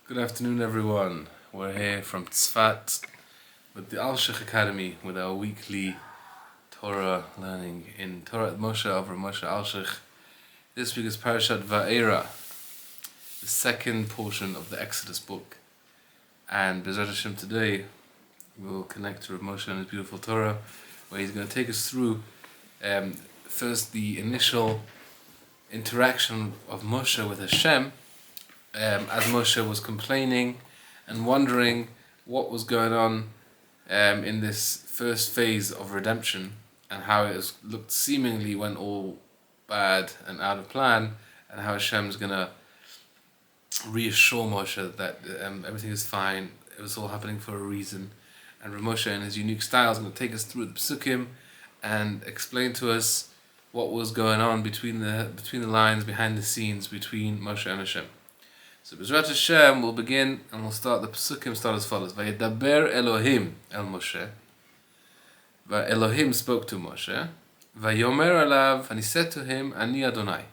Good afternoon, everyone. We're here from Tzfat with the Alshech Academy with our weekly Torah learning in Torah Moshe of Rabbi Moshe Alshich. This week is Parshat Va'era, the second portion of the Exodus book. And B'ezrat Hashem today we'll connect to Rabbi Moshe and his beautiful Torah, where he's going to take us through first the initial interaction of Moshe with Hashem, as Moshe was complaining and wondering what was going on in this first phase of redemption, and how it looked seemingly went all bad and out of plan, and how Hashem's going to reassure Moshe that everything is fine, it was all happening for a reason. And Rabbi Moshe, in his unique style, is going to take us through the Psukim and explain to us what was going on between the lines, behind the scenes, between Moshe and Hashem. So B'ezrat Hashem, we'll begin and we'll start. The Psukim start as follows: Vayedaber Elohim el Moshe. Elohim spoke to Moshe. Vayomer alav, and he said to him, Ani Adonai.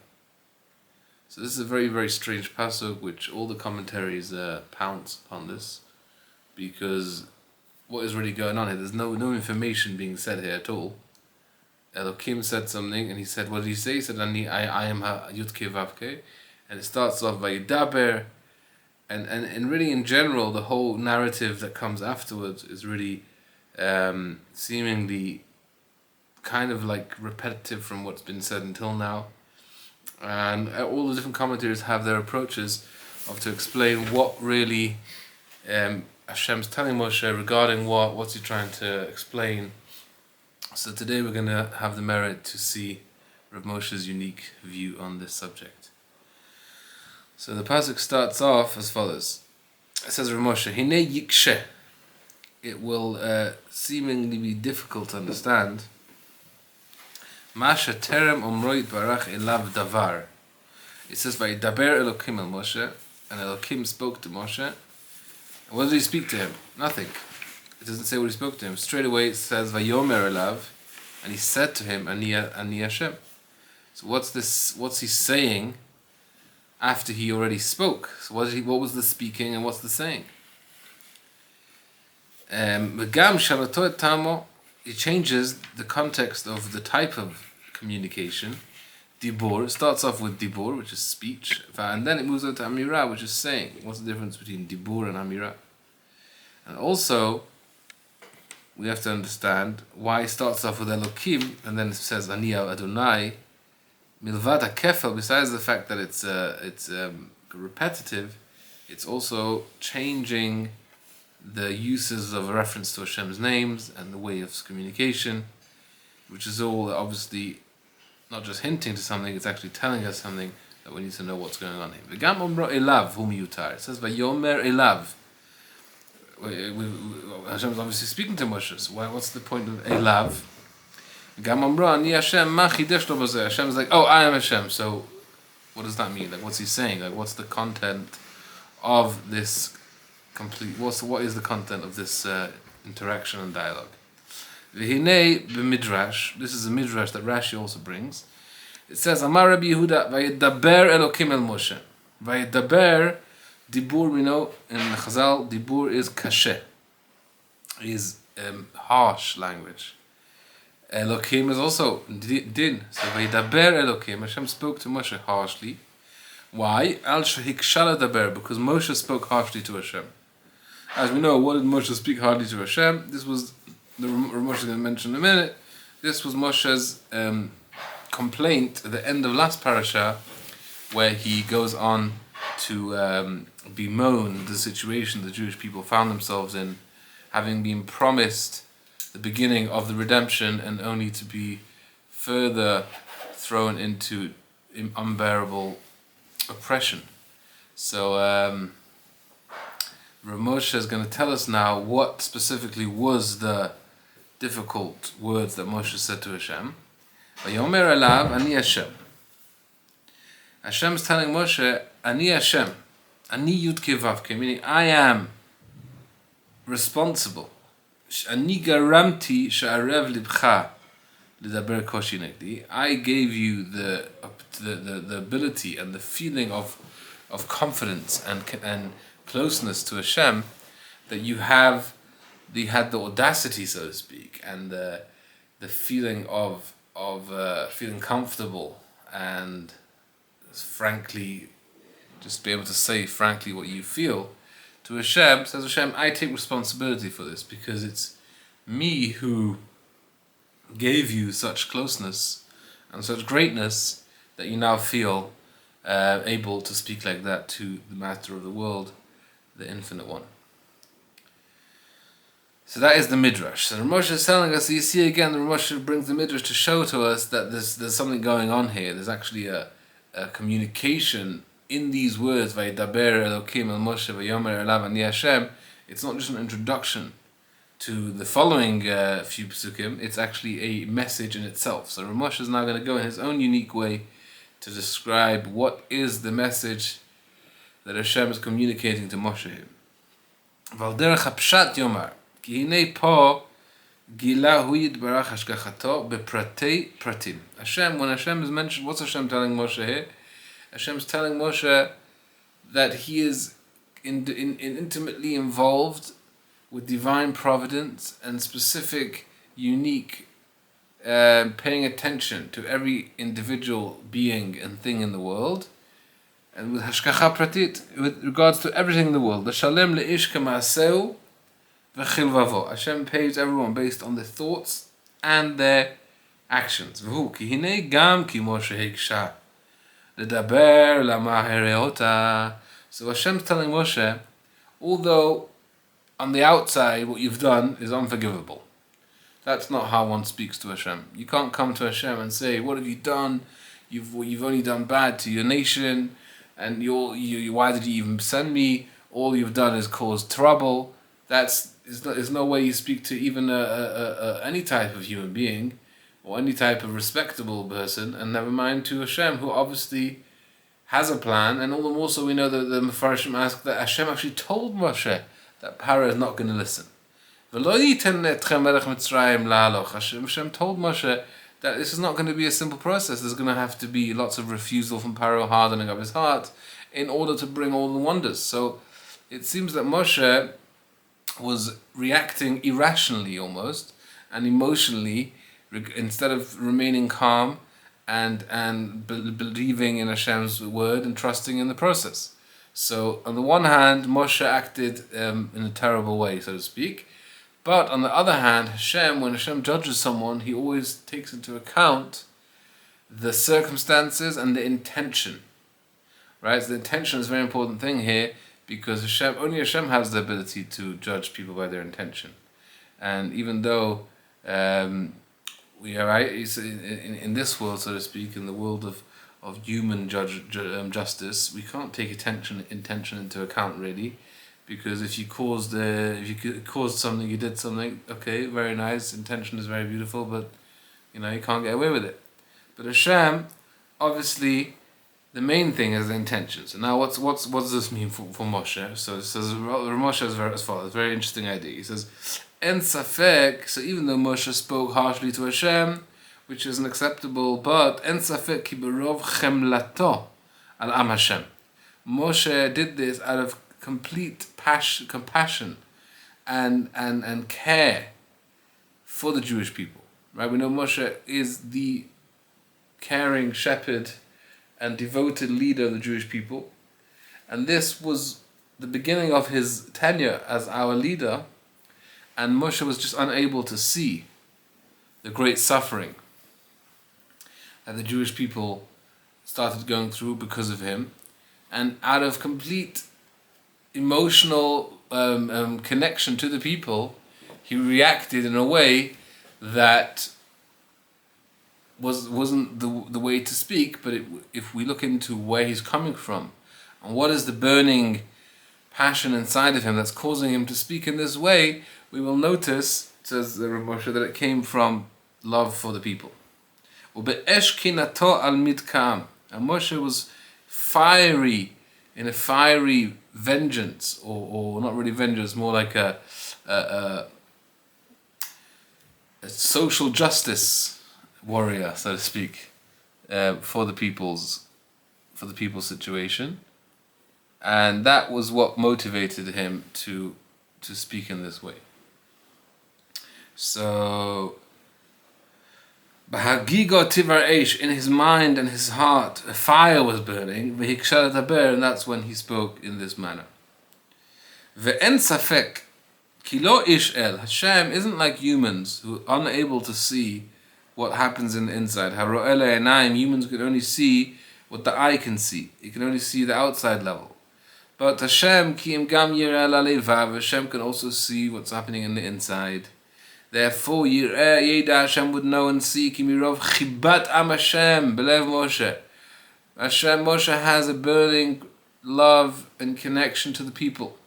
So this is a very, very strange pasuk, which all the commentaries pounce upon this, because what is really going on here? There's no information being said here at all. Elohim said something, and he said, what did he say? He said, I am Yudke Vavke. And it starts off by Vayedaber, and really in general, the whole narrative that comes afterwards is really seemingly kind of like repetitive from what's been said until now. And all the different commentators have their approaches to explain what really Hashem's telling Moshe regarding what's he trying to explain. So today we're going to have the merit to see Rav Moshe's unique view on this subject. So the pasuk starts off as follows. It says, Rav Moshe, Hine yikshe. It will seemingly be difficult to understand. Masha terem omroit barach elav davar. It says, Vayedaber Elokim el Moshe, and Elokim spoke to Moshe. And what did he speak to him? Nothing. It doesn't say what he spoke to him. Straight away it says, Vayomer elav, and he said to him, Ani Hashem. So what's he saying after he already spoke? So what was the speaking and what's the saying? It changes the context of the type of communication. Dibur starts off with dibur, which is speech, and then it moves on to amira, which is saying. What's the difference between dibur and amira? And also, we have to understand why it starts off with Elokim and then it says Ani Adonai. Milvad HaKefel, besides the fact that it's repetitive, it's also changing the uses of a reference to Hashem's names and the way of communication, which is all obviously not just hinting to something, it's actually telling us something that we need to know what's going on here. V'gam omro elav hu miyutar. It says Vayomer elav. Hashem's obviously speaking to Moshe, so what's the point of elav? Hashem's like, oh, I am Hashem. So what does that mean? Like, what's he saying? Like, what's the content of this what is the content of this interaction and dialogue? V'hinei b'midrash. This is a midrash that Rashi also brings. It says, Amar Rabbi Yehuda, Vayedaber Elokim el Moshe. Vayedaber, dibur, we know in Chazal, dibur is kashe, is harsh language. Elokim is also din. So Vayedaber Elokim, Hashem spoke to Moshe harshly. Why? Alshech shaladeber, because Moshe spoke harshly to Hashem. As we know, what did Moshe speak harshly to Hashem? This was, Moshe is going to mention in a minute, this was Moshe's complaint at the end of last parasha, where he goes on to bemoan the situation the Jewish people found themselves in, having been promised the beginning of the redemption and only to be further thrown into unbearable oppression. So Rav Moshe is going to tell us now what specifically was the difficult words that Moshe said to Hashem. Vayomer elav Ani Hashem. Hashem is telling Moshe, Ani Hashem, Ani Yudke Vavke, meaning I am responsible. Ani garamti she'arev libcha lidaber koshi negdi. I gave you the ability and the feeling of confidence and closeness to Hashem that you had the audacity, so to speak, and the feeling of feeling comfortable and frankly just be able to say frankly what you feel to Hashem. Says Hashem, I take responsibility for this because it's me who gave you such closeness and such greatness that you now feel able to speak like that to the Master of the world, the Infinite One. So that is the Midrash. So the Moshe is telling us, so you see again, the Moshe brings the Midrash to show to us that there's something going on here. There's actually a communication in these words, Vayidaber Elokim el Moshe vayomer elav ani Hashem. It's not just an introduction to the following few psukim, it's actually a message in itself. So Moshe is now going to go in his own unique way to describe what is the message that Hashem is communicating to Moshe. Val derech hapshat yomar, ki hinei po gila hu yitbarach hashgachato bepratei pratim. Hashem, when Hashem is mentioned, what's Hashem telling Moshe here? Hashem is telling Moshe that he is intimately involved with divine providence and specific, unique, paying attention to every individual being and thing in the world, and with hashgacha pratit, with regards to everything in the world. L'shalem leish k'maaseu v'chilvavo. Hashem pays everyone based on their thoughts and their actions. V'hu ki hinei gam ki Moshe hiksha l'daber lamahereota. So Hashem's telling Moshe, although on the outside what you've done is unforgivable, that's not how one speaks to Hashem. You can't come to Hashem and say, what have you done? You've only done bad to your nation, and why did you even send me? All you've done is cause trouble. There's no way you speak to even any type of human being or any type of respectable person, and never mind to Hashem, who obviously has a plan. And all the more so we know that the Mefarshim ask that Hashem actually told Moshe that Paro is not going to listen. Hashem told Moshe that this is not going to be a simple process. There's going to have to be lots of refusal from Paro, hardening of his heart, in order to bring all the wonders. So it seems that Moshe was reacting irrationally almost, and emotionally, instead of remaining calm and believing in Hashem's word and trusting in the process. So on the one hand, Moshe acted in a terrible way, so to speak. But on the other hand, Hashem, when Hashem judges someone, he always takes into account the circumstances and the intention. Right? So the intention is a very important thing here, because only Hashem has the ability to judge people by their intention. And even though we are in this world, so to speak, in the world of human justice, we can't take intention into account really, because if you caused something, you did something. Okay, very nice. Intention is very beautiful, but you can't get away with it. But Hashem, obviously, the main thing is the intention. So now, what does this mean for Moshe? So it says Moshe is as follows. Very interesting idea. He says, "En safek." So even though Moshe spoke harshly to Hashem, which isn't acceptable, but en safek ki berov chemlato al am Hashem. Moshe did this out of complete compassion and care for the Jewish people. Right? We know Moshe is the caring shepherd and devoted leader of the Jewish people, and this was the beginning of his tenure as our leader, and Moshe was just unable to see the great suffering that the Jewish people started going through because of him, and out of complete emotional connection to the people, he reacted in a way that wasn't the way to speak. But if we look into where he's coming from and what is the burning passion inside of him that's causing him to speak in this way, we will notice, says the Rabbi Moshe, that it came from love for the people. And Moshe was fiery, in a fiery vengeance, or not really vengeance, more like a social justice warrior, so to speak, for the people's situation. And that was what motivated him to speak in this way. So, B'hagigo tivar eish, in his mind and his heart, a fire was burning, v'hikshar taber, and that's when he spoke in this manner. Ve'en safek, ki lo ish el, Hashem isn't like humans who are unable to see what happens in the inside. Haro'ele enayim, humans can only see what the eye can see. You can only see the outside level. But Hashem, ki im gam yireh lalevav, Hashem can also see what's happening in the inside. Therefore, Yeda Hashem would know and see, ki mirov chibat am Hashem, belev Moshe. Moshe has a burning love and connection to the people.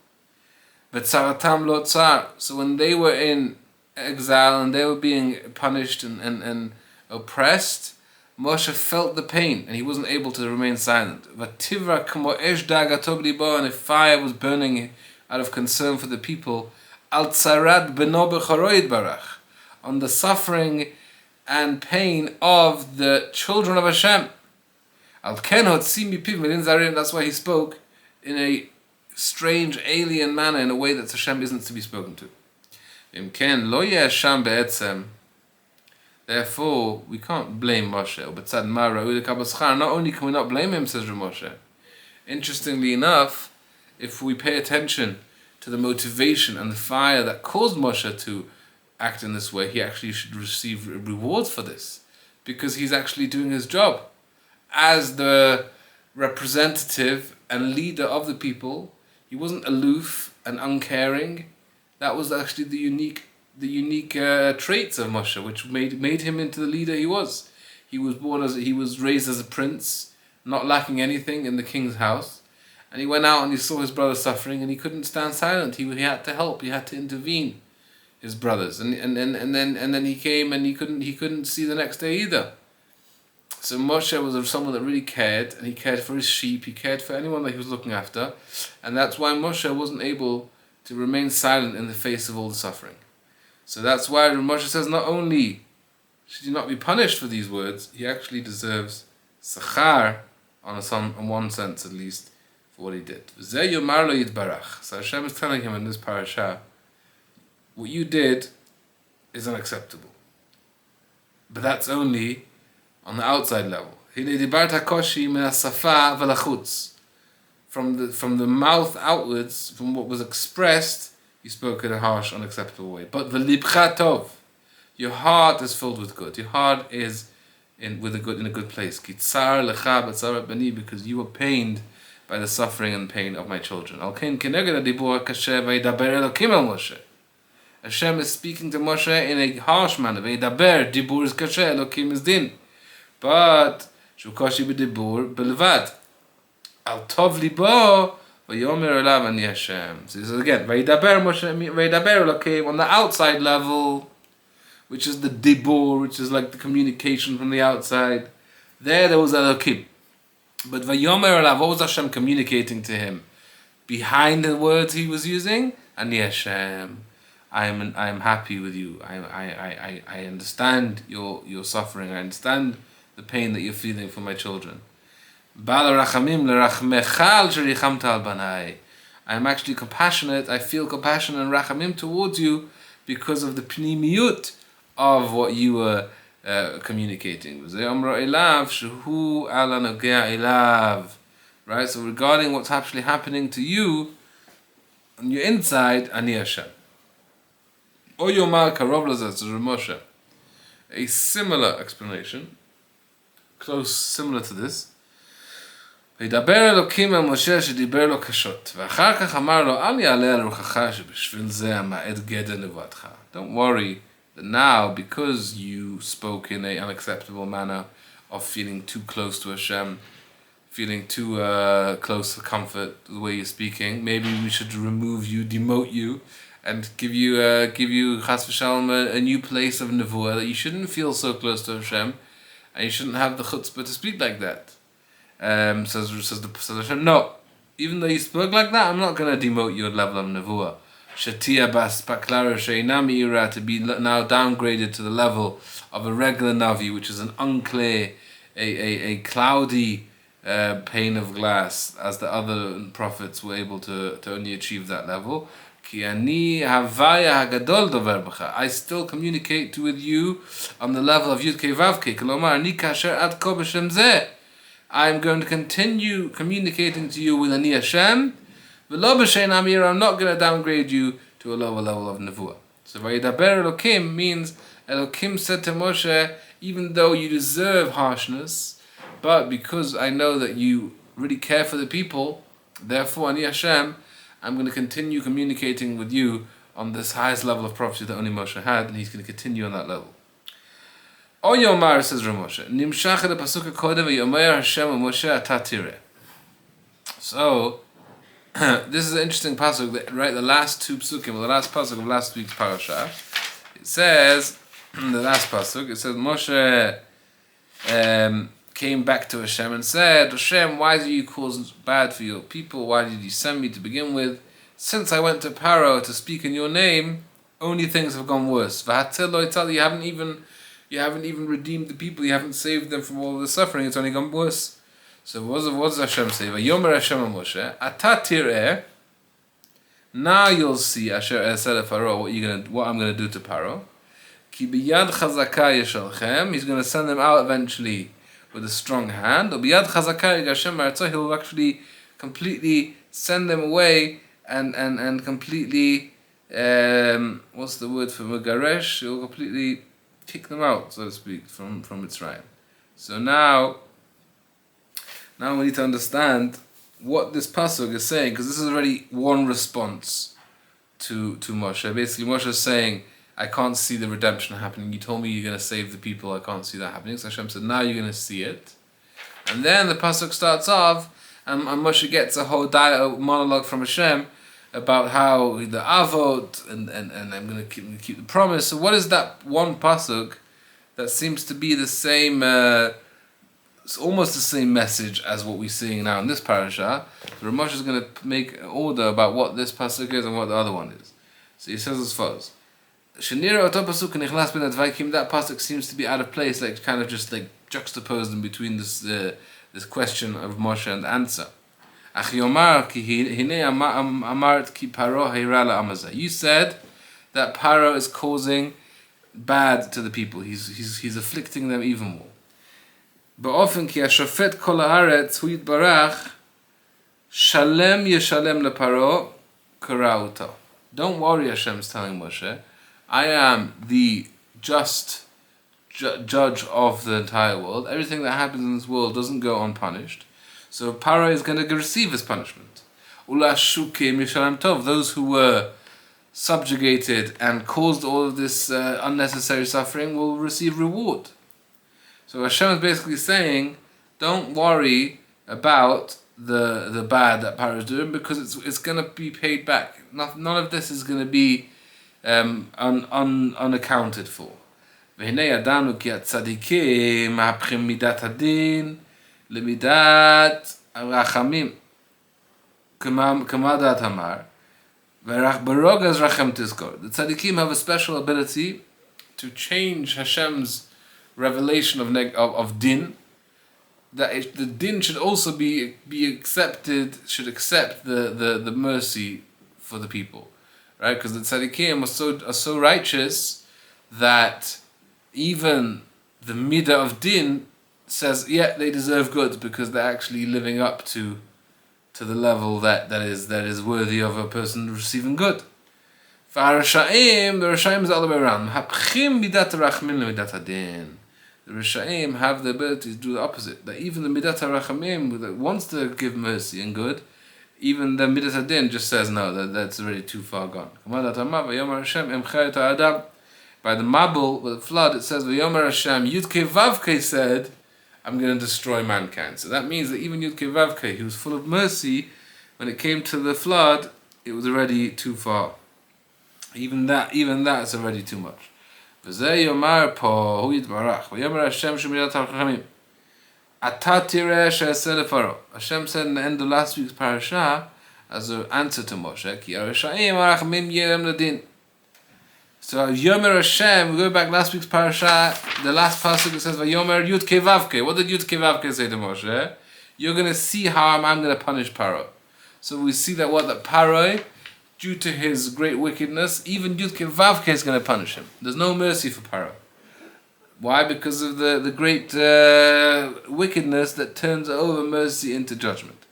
But tzaratam lo tzar. So when they were in exile and they were being punished and oppressed, Moshe felt the pain and he wasn't able to remain silent. Vativra kamo esh dagatov libo, and a fire was burning out of concern for the people. Al tzarat beno b'charo yitbarach, on the suffering and pain of the children of Hashem. Al ken hotzi mipiv medin zarim, that's why he spoke in a strange alien manner, in a way that Hashem isn't to be spoken to. Im ken lo yesham be'etzem. Therefore, we can't blame Moshe. Not only can we not blame him, says Moshe. Interestingly enough, if we pay attention to the motivation and the fire that caused Moshe to act in this way, he actually should receive rewards for this, because he's actually doing his job as the representative and leader of the people. He wasn't aloof and uncaring. That was actually the unique traits of Moshe, which made him into the leader he was. He was raised as a prince, not lacking anything in the king's house, and he went out and he saw his brother suffering, and he couldn't stand silent. He had to help. He had to intervene his brothers, and then he came and he couldn't see the next day either. So Moshe was someone that really cared, and he cared for his sheep. He cared for anyone that he was looking after, and that's why Moshe wasn't able to remain silent in the face of all the suffering. So that's why Moshe says, not only should he not be punished for these words, he actually deserves sachar, in one sense at least, for what he did. So Hashem is telling him in this parasha, what you did is unacceptable. But that's only on the outside level. From the mouth outwards, from what was expressed, you spoke in a harsh, unacceptable way. But v'libcha tov, your heart is filled with good. Your heart is in a good place. Ki tsar lecha b'tzar bani, because you were pained by the suffering and pain of my children. Al ken keneged hadibur kasher v'yidaber Elokim el Moshe. Hashem is speaking to Moshe in a harsh manner. V'yidaber, dibur is kasher, Elokim is din. But shukashi b'dibur belvad. Al tov libo. So he says again, Vaydaber Elokim, on the outside level, which is the dibur, which is like the communication from the outside. There was Elokim. But Vayomer Elav, what was Hashem communicating to him? Behind the words he was using, Ani Hashem, I am happy with you. I understand your suffering. I understand the pain that you're feeling for my children. I am actually compassionate. I feel compassion and rachamim towards you because of the pnimiyut of what you were communicating. Right? So regarding what's actually happening to you on your inside, Ani Hashem. O Yomar Karov Lazat Moshe. A similar explanation, similar to this. וידבר אלוקים אל משה שדיבר לו קשות, ואחר כך אמר לו, אל יעלה על רוחך שבשביל זה המעט גדר נבואתך. Don't worry that now, because you spoke in an unacceptable manner of feeling too close to Hashem, feeling too close to comfort, the way you're speaking, maybe we should remove you, demote you, and give you chas v'shalom a new place of nevuah, that you shouldn't feel so close to Hashem, and you shouldn't have the chutzpah to speak like that. Says Hashem, no, even though you spoke like that, I'm not going to demote your level of nevuah. Shatia bas paklara she'ina me'ira, to be now downgraded to the level of a regular navi, which is an unclear, a cloudy pane of glass as the other prophets were able to only achieve that level. Ki ani havaya hagadol dover b'cha. I still communicate with you on the level of Yud Kei Vav Kei. Kolomar ani kasher ad ko b'shem zeh. I'm going to continue communicating to you with Ani Hashem. V'lo b'shein amir. I'm not going to downgrade you to a lower level of nevuah. So Vayidaber Elokim means Elokim said to Moshe, even though you deserve harshness, but because I know that you really care for the people, therefore, Ani Hashem, I'm going to continue communicating with you on this highest level of prophecy that only Moshe had, and he's going to continue on that level. O Yomar, says Ramoshe, Nimshach the pasuk kodem Yomer Hashem Moshe Atatire. So, this is an interesting pasuk, right? The last two psukim, the last pasuk of last week's Parshat. It says, the last pasuk, it says Moshe came back to Hashem and said, Hashem, why did you cause bad for your people? Why did you send me to begin with? Since I went to Paro to speak in your name, only things have gone worse. You haven't even redeemed the people. You haven't saved them from all the suffering. It's only gone worse. So what does Hashem say? Yomer Hashem Moshe, Ata tireh. Now you'll see Asher said to Pharaoh what I'm gonna do to Paro. Ki biyad chazaka yeshalchem. He's gonna send them out eventually with a strong hand. Or biyad chazaka Hashem Maratzo. He'll actually completely send them away and completely what's the word for Megaresh? He'll completely kick them out, so to speak, from Mitzrayim. So now we need to understand what this pasuk is saying, because this is already one response to Moshe. Basically, Moshe is saying, I can't see the redemption happening. You told me you're going to save the people. I can't see that happening. So Hashem said, now you're going to see it. And then the pasuk starts off, and Moshe gets a whole monologue from Hashem about how the avot and I'm going to keep the promise. So what is that one pasuk that seems to be the same, it's almost the same message as what we're seeing now in this parasha? So Ramosh is going to make an order about what this pasuk is and what the other one is. So he says as follows: Shenira oto pasuk nichlas ben advaikim. That pasuk seems to be out of place, like kind of just like juxtaposed in between this question of Moshe and the answer. You said that Paro is causing bad to the people. He's afflicting them even more. But often ki hashofet kol haaretz hu yitbarach shalem yeshalem leparo karauta. Don't worry, Hashem's telling Moshe, I am the just judge of the entire world. Everything that happens in this world doesn't go unpunished. So Paro is going to receive his punishment. Ula shukim yishalem tov. Those who were subjugated and caused all of this unnecessary suffering will receive reward. So Hashem is basically saying, don't worry about the bad that Paro is doing, because it's going to be paid back. None of this is going to be unaccounted for. V'hinei yadanu ki atzadikim mahapchim midat hadin lemidat rachamim kamadat hamar v'rogas rachem tizkor. The tzadikim have a special ability to change Hashem's revelation of din. That the din should also be accepted. Should accept the mercy for the people, right? Because the tzadikim are so righteous that even the midah of din says, yeah, they deserve good because they're actually living up to the level that is worthy of a person receiving good. For Rashaim, the Rashaim is the other way around. Hapchim midat rachmin midat hadin. The Rashaim have the ability to do the opposite. That even the midat rachamim that wants to give mercy and good, even the midat hadin just says no, that's already too far gone. By the Mabul, with the flood, it says, V'yomer Hashem, Yudke Vavke said, I'm going to destroy mankind. So that means that even Yudke Vavke, who was full of mercy, when it came to the flood, it was already too far. Even that's already too much. V'zeh yomar po, hu yitbarach, V'yomer Hashem shumidat ha'chachamim. Ata tireh she'aseh leFaro. Hashem said in the end of last week's parasha, as an answer to Moshe, Ki arasha'im arachmim yerem ladin. So Yomer Hashem, we go back last week's parasha, the last pasuk it says Yomer Yud Kevavke. What did Yud Kevavke say to Moshe? you're going to see how I'm going to punish Paro. So we see that Paro, due to his great wickedness, even Yudke Vavke is going to punish him. There's no mercy for Paro. Why? Because of the great wickedness that turns over mercy into judgment.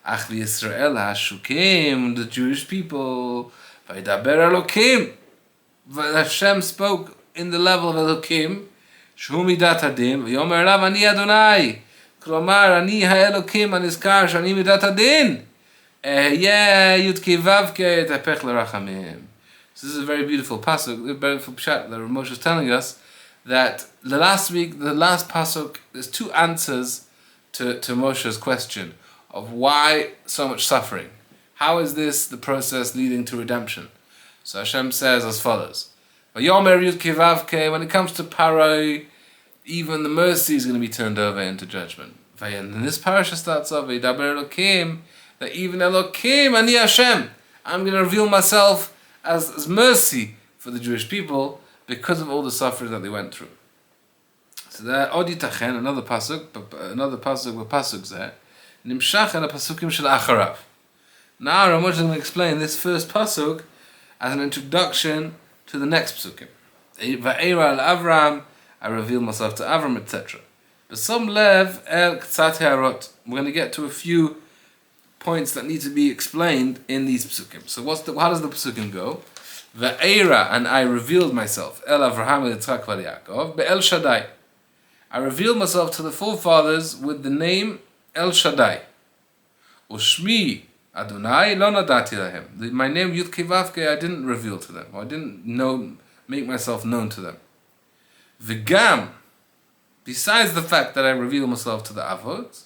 Ach Yisrael hashukim, the Jewish people, vaydaber Elokim. Hashem spoke in the level of Elokim, Shu midat hadin, v'yomer elav ani Adonai. Klomar ani ha'Elokim anizkar shani midat hadin. Yudke Vavke etapech l'rachamim. So this is a very beautiful pasuk, a beautiful Parshat that Rabbi Moshe is telling us that the last pasuk, there's two answers to Moshe's question of why so much suffering. How is this the process leading to redemption? So Hashem says as follows: Vayomer Yudke Vavke, when it comes to Paro, even the mercy is going to be turned over into judgment. And this parasha starts off, Vaydaber Elokim, that even Elokim, Ani Hashem, I'm going to reveal myself as mercy for the Jewish people because of all the suffering that they went through. So there, Od Yitachen, another pasuk there, Nimshach and a pasukim shel acharav. Now Rabbi Moshe is going to explain this first pasuk as an introduction to the next pasukim. Va'era al Avram, I reveal myself to Avram, etc. But some lev el k'tzat ha'arot. We're going to get to a few points that need to be explained in these pasukim. So how does the pasukim go? Va'era, and I revealed myself, El Avraham, El Yitzchak, Vel Yaakov, Be'el Shaddai. I revealed myself to the forefathers with the name El Shaddai. Ushmi Adonai lo nadati lahem. My name Yudke Vavke I didn't reveal to them. Or I didn't make myself known to them. V'gam, besides the fact that I reveal myself to the Avot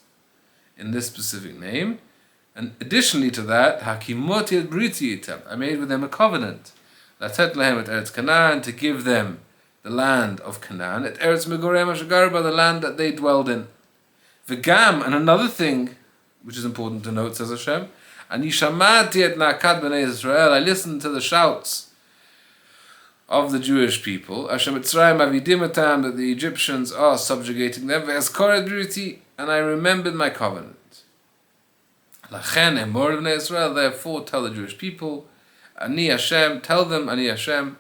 in this specific name, and additionally to that, Hakimoti et Briti itam, I made with them a covenant. Latet lahem et Eretz Canaan, to give them the land of Canaan, et Eretz Megorem Ashagarba, the land that they dwelled in. V'gam, and another thing which is important to note, says Hashem, Ani shamati et na'akat b'nei Israel, I listened to the shouts of the Jewish people, Hashem Mitzrayim avidim etam, that the Egyptians are subjugating them, ve'ezkor et briti, and I remembered my covenant. Lachen emor b'nei Israel, therefore tell the Jewish people, Ani Hashem, tell them, Ani Hashem,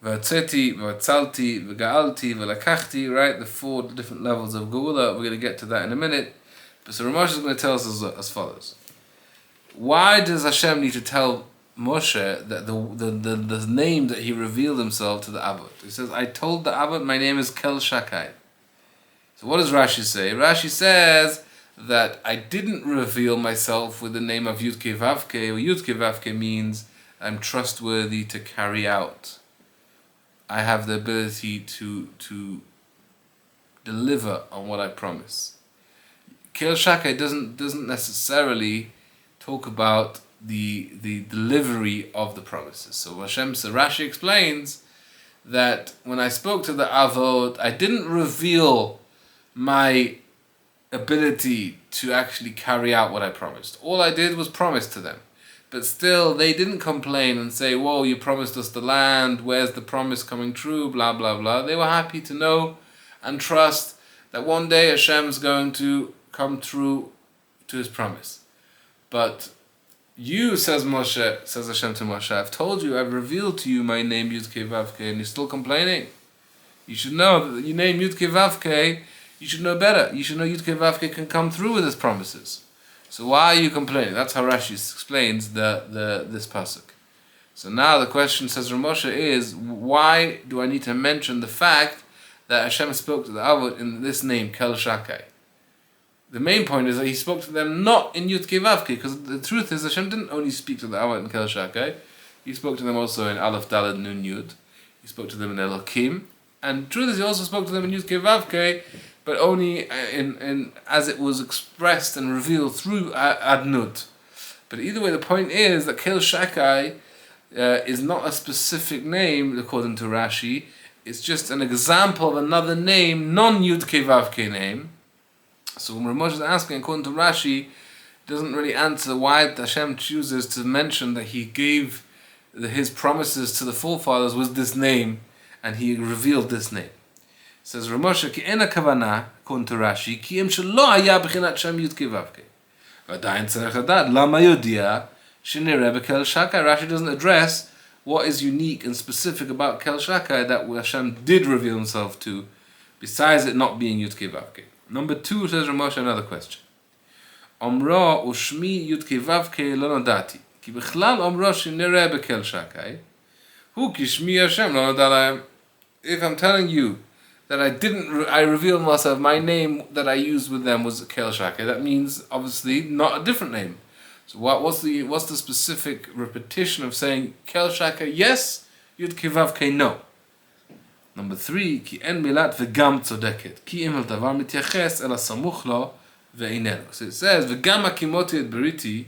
V'atzeti, v'atzalti, v'ga'alti, v'lakachti, right? The four different levels of Geula. We're going to get to that in a minute. But so Ramosh is going to tell us as follows. Why does Hashem need to tell Moshe that the name that he revealed himself to the Avot? He says, I told the Avot my name is Kel Shakai. So what does Rashi say? Rashi says that I didn't reveal myself with the name of Yudke Vavke. Yudke Vavke means I'm trustworthy to carry out. I have the ability to deliver on what I promise. Kel Shakai doesn't necessarily talk about the delivery of the promises. So Rashi explains that when I spoke to the Avot, I didn't reveal my ability to actually carry out what I promised. All I did was promise to them. But still, they didn't complain and say, whoa, you promised us the land, where's the promise coming true, blah, blah, blah. They were happy to know and trust that one day Hashem's going to come through to his promise. But you, says Hashem to Moshe, I've told you, I've revealed to you my name, Yudke Vavke, and you're still complaining. You should know that your name, Yudke Vavke, you should know better. You should know Yudke Vavke can come through with his promises. So why are you complaining? That's how Rashi explains this pasuk. So now the question, says Ramosha, is why do I need to mention the fact that Hashem spoke to the Avot in this name, Kel Shakai? The main point is that he spoke to them not in Yudke Vavke, because the truth is Hashem didn't only speak to the Avot in Kel Shakai, he spoke to them also in Aleph Daled Nun Yud, he spoke to them in Elokim, and the truth is he also spoke to them in Yudke Vavke, but only in as it was expressed and revealed through Adnud. But either way, the point is that Kel Shakai is not a specific name, according to Rashi. It's just an example of another name, non-Yudke Vavke name. So when Ramosh is asking, according to Rashi, doesn't really answer why Hashem chooses to mention that he gave his promises to the forefathers with this name, and he revealed this name. Says Ramosha ki ena kavana according to Rashi ki im shelo haya b'chinat Shem Yud Kei Vav Kei. V'adayin tzarech hadad lama yodia shenireh bekel shakai. Rashi doesn't address what is unique and specific about Kel Shakai that Hashem did reveal Himself to, besides it not being Yud Kei Vav Kei. Number 2, says Ramosha, another question. Omra ushmi Yud Kei Vav Kei lo nodati ki b'chlal omra shenireh bekel shakai hu ki shmi Hashem lo nodalahem. If I'm telling you that I revealed myself, my name that I used with them was Kel Shakai, that means obviously not a different name. So what's the specific repetition of saying Kel Shakai yes, Yud Kei Vav Kei no? Number 3, ki en milat v'gam tzodeket ki im davar mityaches el hasamuch lo ve'inenu. So it says v'gam akimoti et beriti.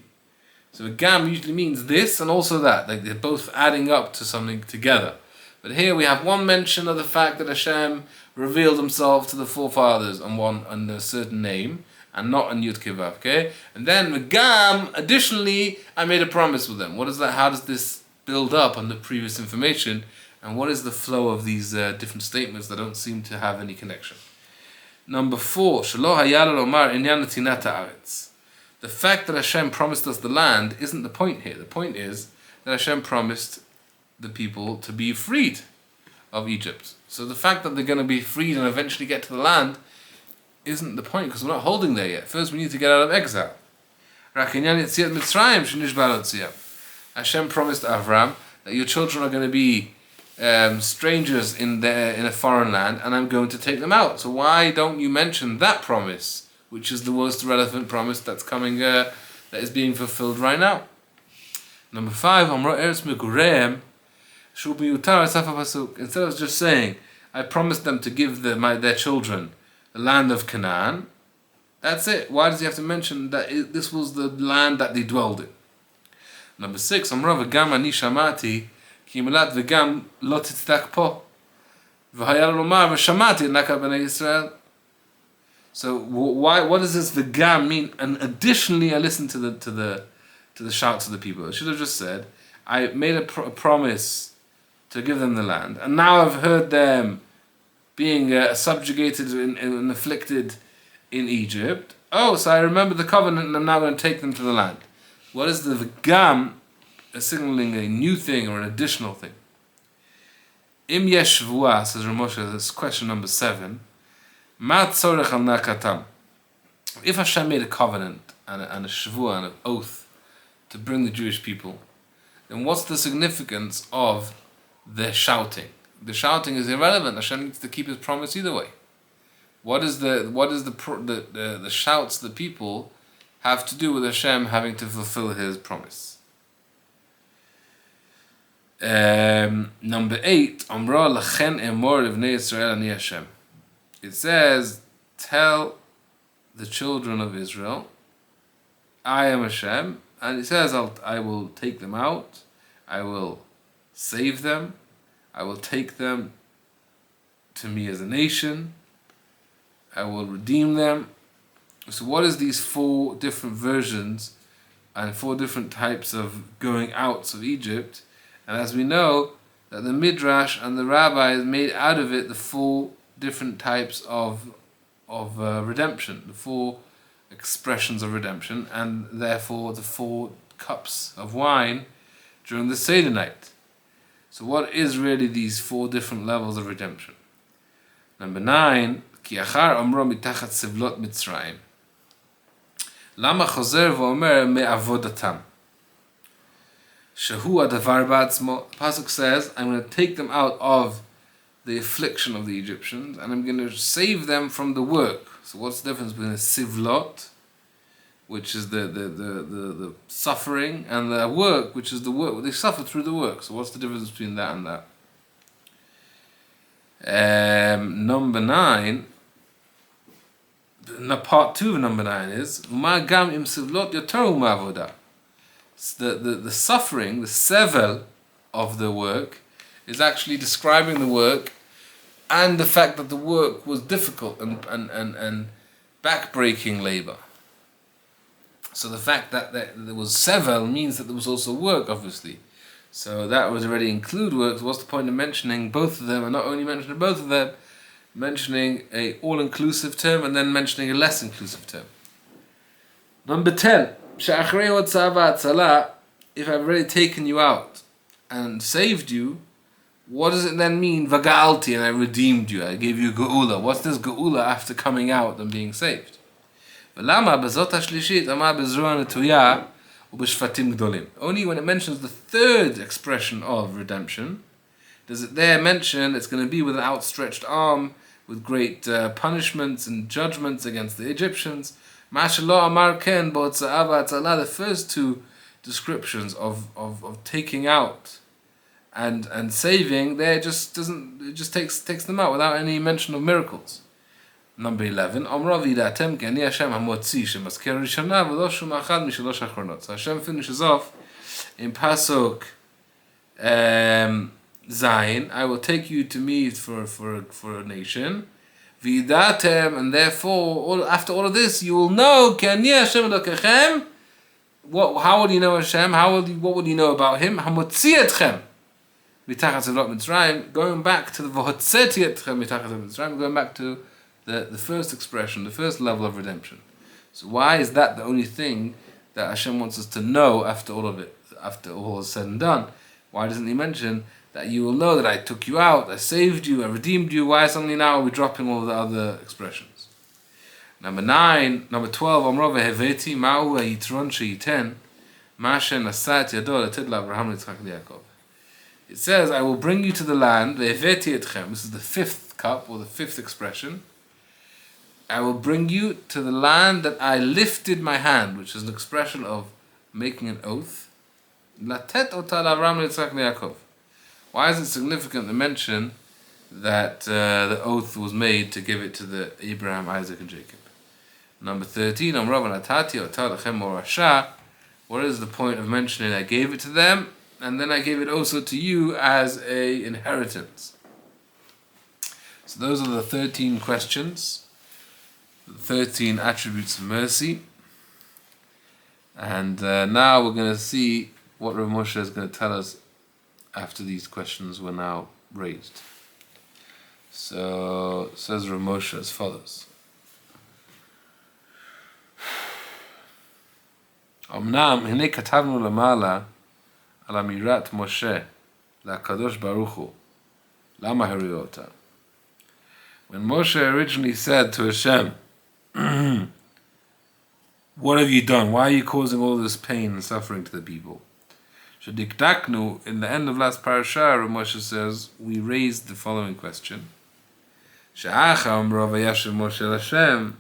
So v'gam usually means this and also that, like they're both adding up to something together. But here we have one mention of the fact that Hashem revealed Himself to the forefathers on a certain name, and not on Yud Kei Vav Kei. And then V'gam, additionally, I made a promise with them. What is that? How does this build up on the previous information? And what is the flow of these different statements that don't seem to have any connection? Number 4, Shelo haya lo lomar inyan netinat haaretz. The fact that Hashem promised us the land isn't the point here. The point is that Hashem promised the people to be freed of Egypt. So the fact that they're going to be freed and eventually get to the land isn't the point, because we're not holding there yet. First we need to get out of exile. Hashem promised Avram that your children are going to be strangers in a foreign land, and I'm going to take them out. So why don't you mention that promise, which is the most relevant promise that's coming, that is being fulfilled right now? Number 5, instead of just saying, I promised them to give their children the land of Canaan, that's it. Why does he have to mention that this was the land that they dwelled in? Number 6, Amra v'gam ani shamati ki milat v'gam lo titzdak po v'haya lomar v'shamati nakal b'nei Yisrael. So what does this v'gam mean? And additionally, I listened to the shouts of the people. I should have just said, I made a promise to give them the land, and now I've heard them being subjugated and afflicted in Egypt. Oh, so I remember the covenant, and I'm now going to take them to the land. What is the v'gam signaling a new thing or an additional thing? Im yesh shvuah, says Ramosha, this is question number 7. Ma tzorech al nakatam. If Hashem made a covenant and a shvuah and an oath to bring the Jewish people, then what's the significance of the shouting? The shouting is irrelevant. Hashem needs to keep His promise either way. What is the shouts the people have to do with Hashem having to fulfill His promise? Number 8, Amra lachen emor livnei Yisrael ani Hashem. It says, tell the children of Israel, I am Hashem. And it says, I will take them out, I will save them, I will take them to me as a nation, I will redeem them. So what is these 4 different versions and 4 different types of going outs of Egypt? And as we know, that the Midrash and the rabbis made out of it the 4 different types of redemption, the 4 expressions of redemption, and therefore the 4 cups of wine during the Seder night. So what is really these 4 different levels of redemption? Number 9, Ki achar amro mitachat sivlot Mitzrayim. Lama chozer v'omer me'avodatam. Shehu adavar ba'atzmo. Pasuk says, I'm going to take them out of the affliction of the Egyptians, and I'm going to save them from the work. So what's the difference between a sivlot, which is the suffering, and the work, which is the work? They suffer through the work. So what's the difference between that and that? Number 9, part 2 of number 9 is Ma gam im sivlot yotaru ma'avoda. The suffering, the sevel of the work, is actually describing the work and the fact that the work was difficult and backbreaking labor. So the fact that there was sevel means that there was also work, obviously. So that would already include work. So what's the point of mentioning both of them, and not only mentioning both of them, mentioning a all-inclusive term and then mentioning a less inclusive term. Number 10, if I've already taken you out and saved you, what does it then mean? Vaga'alti, and I redeemed you. I gave you geula. What's this geula after coming out and being saved? Only when it mentions the third expression of redemption does it there mention it's going to be with an outstretched arm, with great punishments and judgments against the Egyptians. The first two descriptions of taking out and saving, there just takes them out without any mention of miracles. Number 11, So Hashem finishes off in Pasuk Zayin, I will take you to me for a nation. And therefore, after all of this, you will know how would you know Hashem? What would you know about Him? Going back to the going back to the first expression, the first level of redemption. So why is that the only thing that Hashem wants us to know after all of it, after all is said and done? Why doesn't He mention that you will know that I took you out, I saved you, I redeemed you? Why suddenly now are we dropping all the other expressions? Number 12, it says, I will bring you to the land, this is the fifth cup, or the fifth expression. I will bring you to the land that I lifted my hand, which is an expression of making an oath. Why is it significant to mention that the oath was made to give it to the Abraham, Isaac, and Jacob? Number 13, what is the point of mentioning I gave it to them, and then I gave it also to you as a inheritance? So those are the 13 questions, the 13 attributes of mercy. And now we're going to see what Rabbi Moshe is going to tell us after these questions were now raised. So says Rabbi Moshe as follows. Omnam hine katavnu lamala al amirat Moshe lakadosh baruch hu lama hariota. When Moshe originally said to Hashem, what have you done? Why are you causing all this pain and suffering to the people? Shadikdaknu, in the end of last Parshat, Moshe says, we raised the following question. Sha'acham Rabbi Moshe Hashem,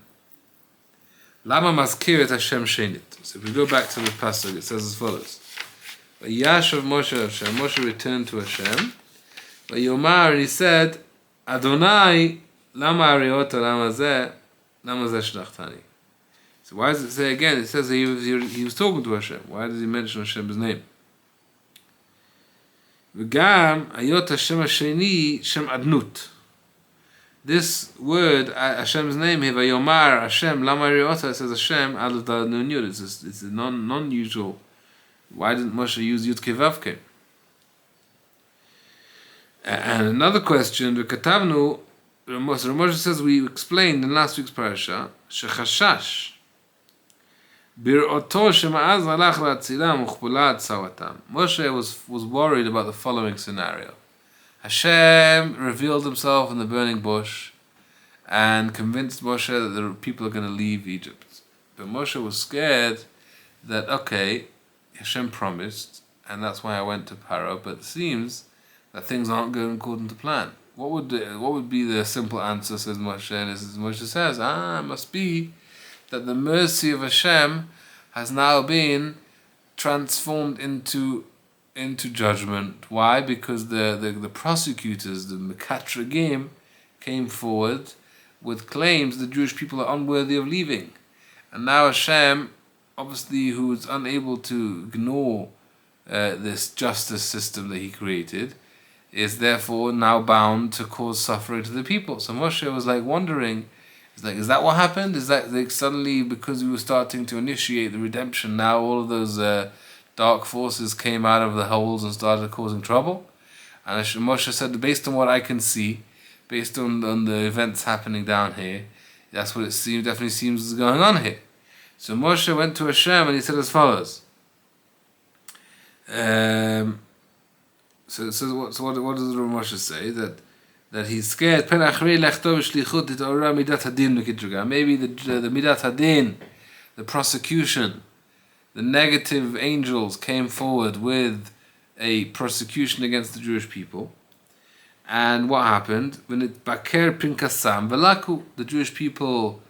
Lama maskir et Hashem shenit. So if we go back to the pasuk, it says as follows. Vayashav Moshe Hashem, Moshe returned to Hashem. Vayomar, and he said, Adonai, lama ariota lama zeh shlachtani. So why does it say again? It says he was talking to Hashem. Why does he mention Hashem's name? V'gam ayot Hashem hasheni shem adnut. This word, Hashem's name here, Vayomar Hashem lama ariota, it says Hashem aluf dal nun yud. It's a non-usual. Why didn't Moshe use Yud Kei Vav Kei? And another question, V'katavnu, Moshe says, we explained in last week's parasha, Shechashash Bir'oto shema'az halach la'atzilam uchpula tzawatam. Moshe was worried about the following scenario. Hashem revealed himself in the burning bush and convinced Moshe that the people are going to leave Egypt. But Moshe was scared that, okay, Hashem promised, and that's why I went to Paro, but it seems that things aren't going according to plan. What would be the simple answer, says Moshe? And Moshe says, it must be that the mercy of Hashem has now been transformed into judgment. Why? Because the prosecutors, the Mekatragim, came forward with claims the Jewish people are unworthy of leaving. And now Hashem, obviously, who is unable to ignore this justice system that He created, is therefore now bound to cause suffering to the people. So Moshe was wondering, is that what happened? Is that suddenly, because we were starting to initiate the redemption, now all of those dark forces came out of the holes and started causing trouble? And Moshe said, based on what I can see, based on the events happening down here. That's what it definitely seems is going on here. So Moshe went to Hashem and he said as follows. So what does the Moshe say? That he's scared. Maybe the Midat Hadin, the prosecution, the negative angels came forward with a prosecution against the Jewish people. And what happened? When it Baker Pinkasam Velaku, the Jewish people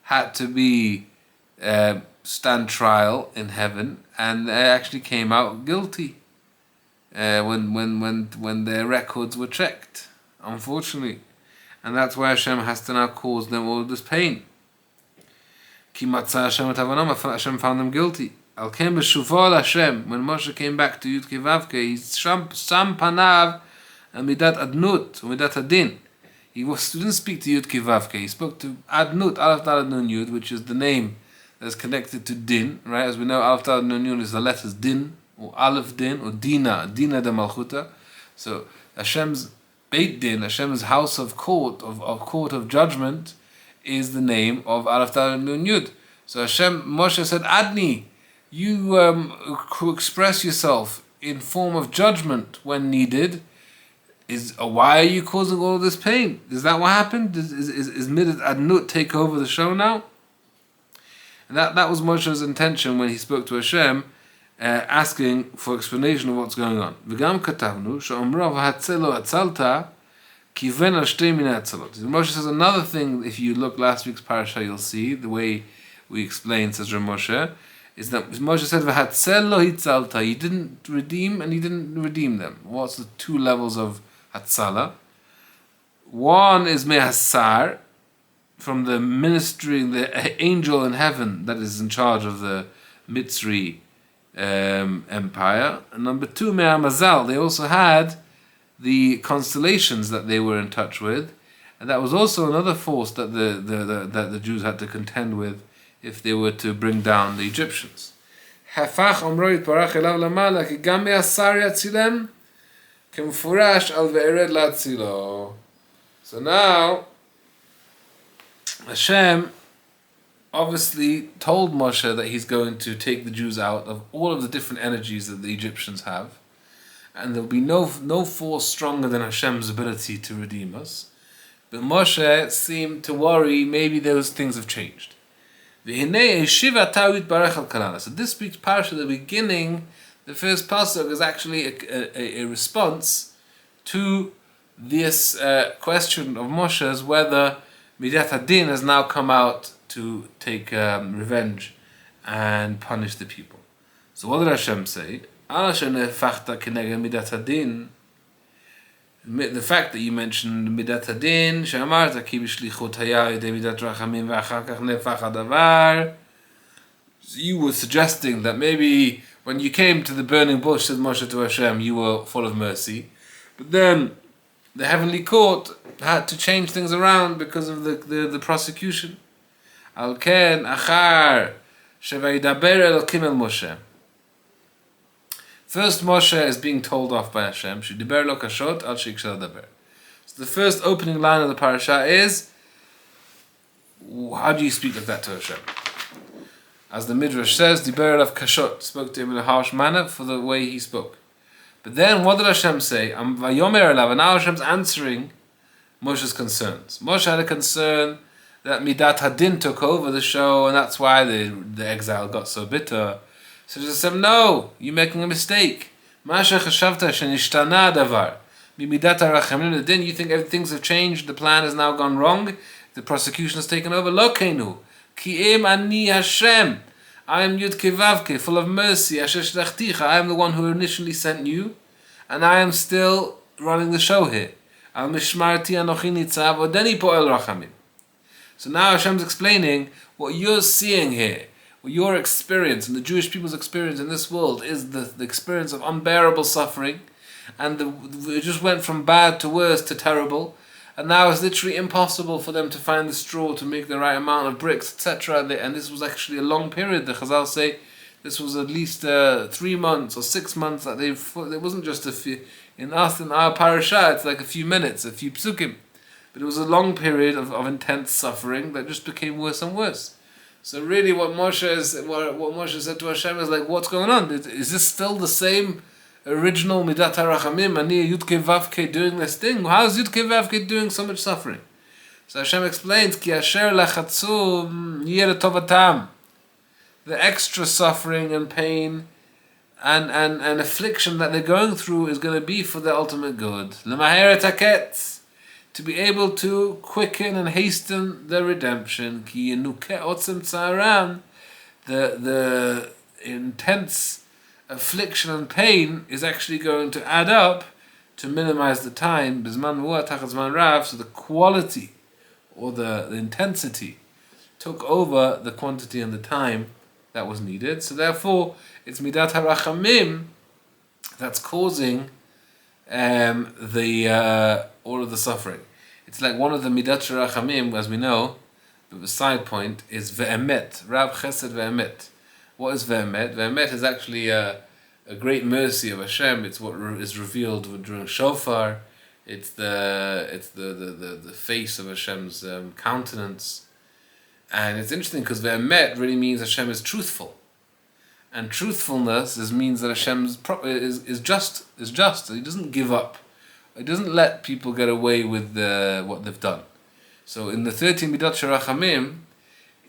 had to be stand trial in heaven, and they actually came out guilty when their records were checked, unfortunately. And that's why Hashem has to now cause them all this pain. Ki matzah Hashem et avanam, Hashem found them guilty. Al ken b'shuval Hashem, when Moshe came back to Yud Kei Vav Kei, he sham panav midat adnut, midat adin. He didn't speak to Yud Kei Vav Kei, he spoke to adnut, Aleph Daled Nun Yud, which is the name that's connected to din, right? As we know, Aleph Daled Nun Yud is the letters din, or Aleph din, or Dina de Malchuta. So Hashem's Beit Din, Hashem's house of court, of court of judgment, is the name of Aleph Daled Nun Yud. So Moshe said, Adni, you express yourself in form of judgment when needed. Why are you causing all this pain? Is that what happened? Is Midat Adnut take over the show now? And that was Moshe's intention when he spoke to Hashem, asking for explanation of what's going on. V'gam katavnu she'omrav hatzelo atzalta kiven al shtei min hatzalot. Moshe says another thing. If you look last week's parasha, you'll see the way we explained, says Rabbi Moshe, is that Moshe said v'hatzelo hitzalta. He didn't redeem and he didn't redeem them. What's the two levels of hatzala? One is mehasar, from the ministry, the angel in heaven that is in charge of the Mitzri empire. And number two, me'amazal. They also had the constellations that they were in touch with, and that was also another force that the Jews had to contend with if they were to bring down the Egyptians. Hafach omro yitbarach elav lamala ki gam me'asar yatzilem kemfurash al ve'ered latzilo. So now Hashem obviously told Moshe that he's going to take the Jews out of all of the different energies that the Egyptians have, and there'll be no force stronger than Hashem's ability to redeem us. But Moshe seemed to worry maybe those things have changed. So this week's parasha, the beginning, the first pasuk, is actually a response to this question of Moshe's, whether Midat Hadin has now come out to take revenge and punish the people. So what did Hashem say? The fact that you mentioned Midat Hadin, so you were suggesting that maybe when you came to the burning bush, said Moshe to Hashem, you were full of mercy. But then the heavenly court had to change things around because of the prosecution. Al ken achar shevayidaber Elokim el Moshe. First, Moshe is being told off by Hashem. Shediber lo kashot al sheikshel daber. So the first opening line of the parasha is, how do you speak like that to Hashem? As the Midrash says, Diber elav kashot, spoke to him in a harsh manner for the way he spoke. But then, what did Hashem say? Vayomer elav, and now Hashem's answering Moshe's concerns. Moshe had a concern that Midat Hadin took over the show, and that's why the exile got so bitter. So he said, no, you're making a mistake. Masha chashavta shenishtana davar. Midat harachamim ledin, you think things have changed, the plan has now gone wrong, the prosecution has taken over. Lo keinu. Ki im ani Hashem. I am Yud Kei Vav Kei, full of mercy. Asher shlachticha. I am the one who initially sent you, and I am still running the show here. Al mishmarti anochi nitzav odeni po'el rachamim. So now Hashem's explaining what you're seeing here, what your experience and the Jewish people's experience in this world is the experience of unbearable suffering, and it just went from bad to worse to terrible, and now it's literally impossible for them to find the straw to make the right amount of bricks, etc. And this was actually a long period. The Chazal say this was at least 3 months or 6 months that it wasn't just a few. In our parasha, it's like a few minutes, a few psukim. but it was a long period of intense suffering that just became worse and worse. So really what Moshe said to Hashem is like, what's going on? Is this still the same original Midat HaRachamim, Ani Yudke Vavke doing this thing? How is Yudke Vavke doing so much suffering? So Hashem explains, Ki asher lachatzu yeh tovatam. The extra suffering and pain and affliction that they're going through is going to be for the ultimate good. L'maheret haketz, to be able to quicken and hasten the redemption. Ki yenuke otzem tzaram, the intense affliction and pain is actually going to add up to minimize the time. Bizman mu'at tachat zman rav, so the quality or the intensity took over the quantity and the time that was needed. So therefore, it's Midat HaRachamim that's causing all of the suffering. It's like one of the Midat HaRachamim, as we know, but the side point is Ve'emet, Rab Chesed Ve'emet. What is Ve'emet? Ve'emet is actually a great mercy of Hashem. It's what is revealed during Shofar. It's the face of Hashem's countenance. And it's interesting because Ve'emet really means Hashem is truthful. And truthfulness means that Hashem is just. He doesn't give up. He doesn't let people get away with what they've done. So in the 13 Midat Rachamim,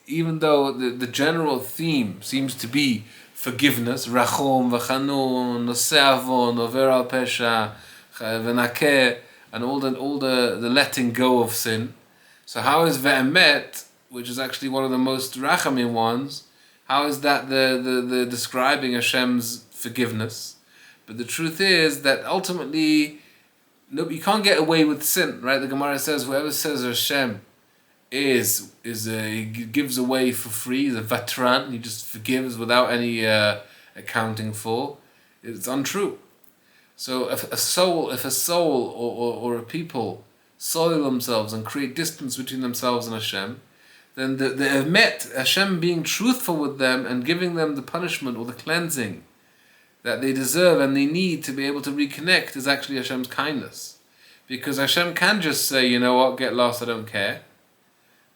even though the general theme seems to be forgiveness, Rachom, V'chanun, Noseh Avon, Over al Pesha, V'nakeh, and all the letting go of sin. So how is Ve'emet, which is actually one of the most Rachamim ones, how is that the describing Hashem's forgiveness? But the truth is that ultimately, no, you can't get away with sin, right? The Gemara says whoever says Hashem he gives away for free, he's a vatran, he just forgives without any accounting for, it's untrue. So if a soul or a people soil themselves and create distance between themselves and Hashem, then the emet, Hashem being truthful with them and giving them the punishment or the cleansing that they deserve and they need to be able to reconnect is actually Hashem's kindness. Because Hashem can just say, you know what, get lost, I don't care.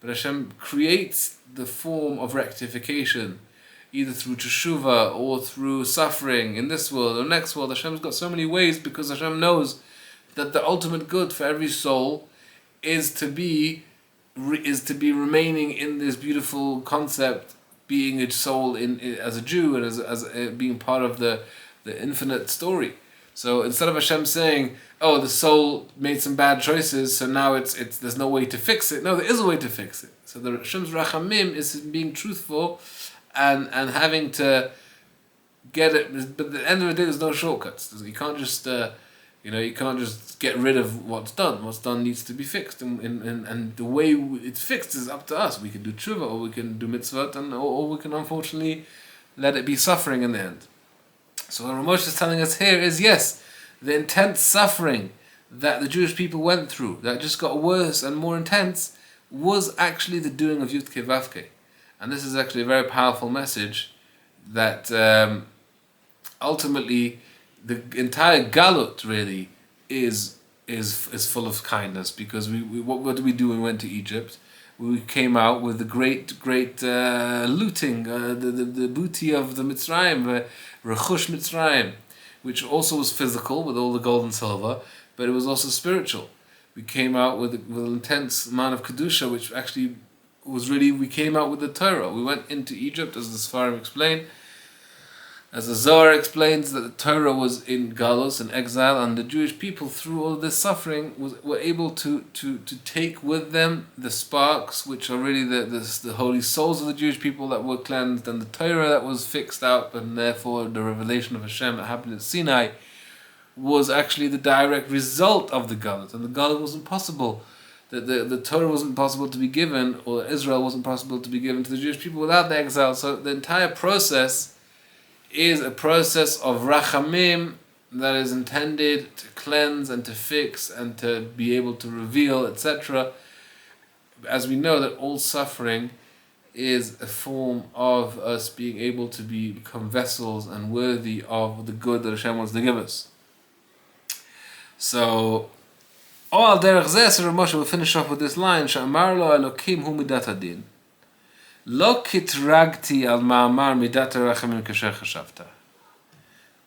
But Hashem creates the form of rectification, either through teshuvah or through suffering in this world or next world. Hashem's got so many ways because Hashem knows that the ultimate good for every soul is to be remaining in this beautiful concept, being a soul as a Jew and as being part of the infinite story. So instead of Hashem saying, "Oh, the soul made some bad choices, so now there's no way to fix it," no, there is a way to fix it. So the Hashem's rachamim is being truthful and having to get it. But at the end of the day, there's no shortcuts. You can't just you can't just get rid of what's done. What's done needs to be fixed, and the way it's fixed is up to us. We can do tshuva, or we can do mitzvot, or we can unfortunately let it be suffering in the end. So what Moshe is telling us here is, yes, the intense suffering that the Jewish people went through, that just got worse and more intense, was actually the doing of Yudke Vavke. And this is actually a very powerful message that ultimately the entire Galut really is full of kindness, because we what did we do when we went to Egypt? We came out with the great looting, the booty of the Mitzrayim, Rechush Mitzrayim, which also was physical with all the gold and silver, but it was also spiritual. We came out with an intense amount of Kedusha, which actually was really, we came out with the Torah. We went into Egypt, as the Sfarim explain, as the Zohar explains, that the Torah was in Galus, in exile, and the Jewish people, through all this suffering, were able to take with them the sparks, which are really the holy souls of the Jewish people that were cleansed, and the Torah that was fixed out, and therefore the revelation of Hashem that happened at Sinai was actually the direct result of the Galus. And the Galus wasn't possible. The Torah wasn't possible to be given, or Israel wasn't possible to be given to the Jewish people without the exile. So the entire process is a process of rachamim that is intended to cleanse and to fix and to be able to reveal, etc. As we know that all suffering is a form of us being able to become vessels and worthy of the good that Hashem wants to give us. So Oh, al derech zeh, so Rabbi Moshe will finish off with this line, Sha'amar lo Elokim hu midat hadin. Lo kitragti al ma'amar midat harachamim kasher chashavta.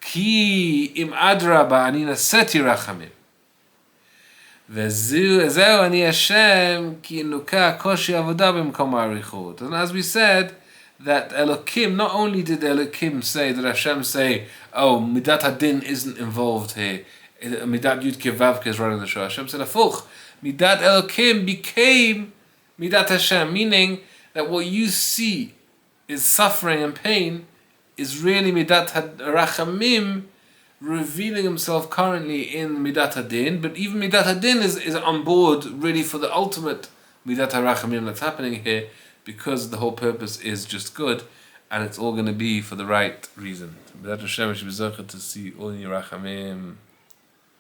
Ki im adraba ani naseti rachamim. וזהו אני Hashem ki nuka koshi avodah b'mkom ha'arichut. And as we said, that Elokim, not only did Elokim say, that Hashem say, oh, Midat Hadin isn't involved here, Midat Yud Kevavke is running the show. Hashem said, afuch, Midat Elokim became Midat Hashem, meaning that what you see is suffering and pain is really Midat Rachamim revealing himself currently in Midat Hadin, but even Midat Hadin is on board really for the ultimate Midat HaRachamim that's happening here, because the whole purpose is just good, and it's all going to be for the right reason. Midat Hashem should be to see all in your Rachamim.